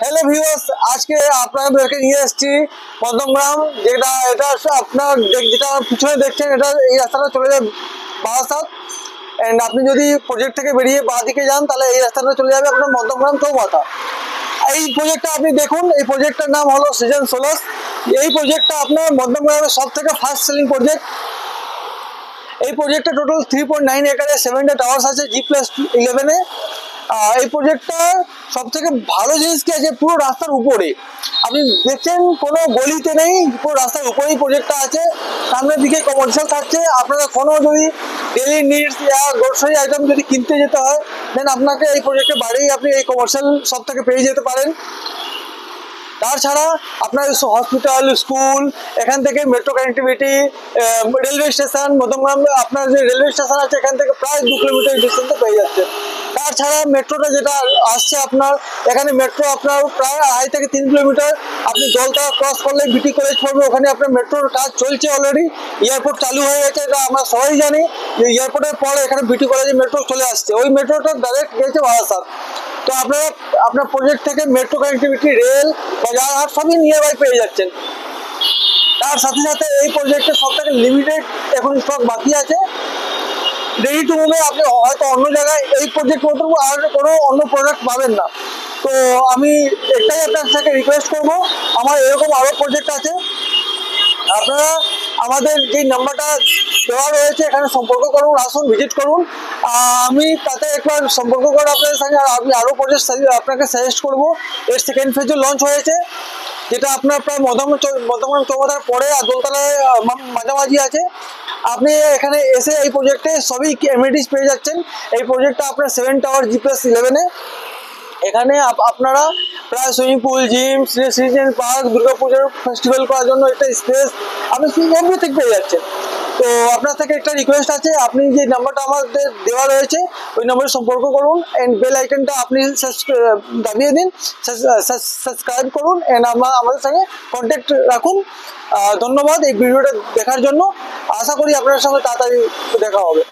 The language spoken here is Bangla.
হ্যালো ভিউয়ার্স, আজকে আপনাদেরকে নিয়ে এসেছি মধ্যমগ্রাম। এটা আপনার যেটা পিছনে দেখছেন, এটা এই রাস্তাটা চলে যায় বারাসাত। এন্ড আপনি যদি প্রজেক্ট থেকে বেরিয়ে বাঁ দিকে যান তাহলে এই রাস্তাটা চলে যাবে আপনার মধ্যমগ্রাম চৌমাথা। এই প্রজেক্টটা আপনি দেখুন, এই প্রজেক্টটার নাম হলো সৃজন সোলাস। এই প্রজেক্টটা আপনার মধ্যমগ্রামের সব থেকে ফার্স্ট সেলিং প্রজেক্ট। এই প্রজেক্টটা টোটাল 3.9 একরে 7টা টাওয়ার্স আছে G+11-এ। এই প্রজেক্টটা সব থেকে ভালো জিনিস কি আছে, পুরো রাস্তার উপরে আপনি দেখছেন, কোনো গলিতে নেই, পুরো রাস্তার উপরেই প্রজেক্টটা আছে। সামনের দিকে কমার্শিয়াল থাকছে। আপনারা কোনো যদি ডেলি নিডস বা গ্রোসারি আইটেম যদি কিনতে যেতে হয়, দেন আপনাকে এই প্রজেক্টের বাইরেই আপনি এই কমার্শিয়াল সব থেকে পেয়ে যেতে পারেন। তাছাড়া আপনার হসপিটাল, স্কুল, এখান থেকে metro connectivity, railway station, Madhyamgram আপনার যে রেলওয়ে স্টেশন আছে এখান থেকে প্রায় 2 কিলোমিটার ডিস্টেন্সে পেয়ে যাচ্ছে। তাছাড়া মেট্রোটা যেটা আসছে আপনার এখানে, মেট্রো আপনার প্রায় 2.5 থেকে 3 কিলোমিটার। আপনি জলটা ক্রস করলে বিটি কলেজ পড়বে, ওখানে আপনার মেট্রোর কাজ চলছে অলরেডি। এয়ারপোর্ট চালু হয়ে গেছে, এটা আমরা সবাই জানি যে এয়ারপোর্টের পরে এখানে বিটি কলেজে মেট্রো চলে আসছে। ওই মেট্রোটা ডাইরেক্ট গেছে বারাসাত। তো আপনারা আপনার প্রজেক্ট থেকে মেট্রো কানেক্টিভিটি, রেল, বাজারহাট সবই নিয়ার বাই পেয়ে যাচ্ছেন। তার সাথে সাথে এই প্রজেক্টের সব থেকে লিমিটেড এখন স্টক বাকি আছে। রেডি টু মুভে আপনি হয়তো অন্য জায়গায় এই প্রজেক্ট মতো আর কোনো অন্য প্রোডাক্ট পাবেন না। তো আমি এটাই আপনার সাথে রিকোয়েস্ট করবো, আমার এরকম আরও প্রজেক্ট আছে, আপনারা আমাদের যে নাম্বারটা দেওয়া রয়েছে এখানে সম্পর্ক করুন, আসুন ভিজিট করুন। আমি তাতে একবার সম্পর্ক করে আপনাদের সঙ্গে আমি আরও প্রজেক্ট আপনাকে সাজেস্ট করবো। এর সেকেন্ড ফেজে লঞ্চ হয়েছে, যেটা আপনার প্রায় মধ্যমগ্রাম চৌমাথার পরে আর দোলতলায় মাঝামাঝি আছে। আপনি এখানে এসে এই প্রজেক্টে সবই এমিনিটিস পেয়ে যাচ্ছেন। এই প্রজেক্টটা আপনার 7 টাওয়ার G+11-এ। এখানে আপনারা প্রায় swimming pool, gym, season park, দুর্গাপুজোর ফেস্টিভ্যাল করার জন্য একটা স্পেস আপনি এভরিথিং পেয়ে যাচ্ছেন। তো আপনার থেকে একটা রিকোয়েস্ট আছে, আপনি যে নাম্বারটা আমাদের দেওয়া রয়েছে ওই নম্বরে সম্পর্ক করুন এন্ড বেল আইকনটা আপনি দাবিয়ে দিন, সাবস্ক্রাইব করুন এন্ড আমাদের সঙ্গে কন্ট্যাক্ট রাখুন। ধন্যবাদ এই ভিডিওটা দেখার জন্য। আশা করি আপনার সঙ্গে তাড়াতাড়ি দেখা হবে।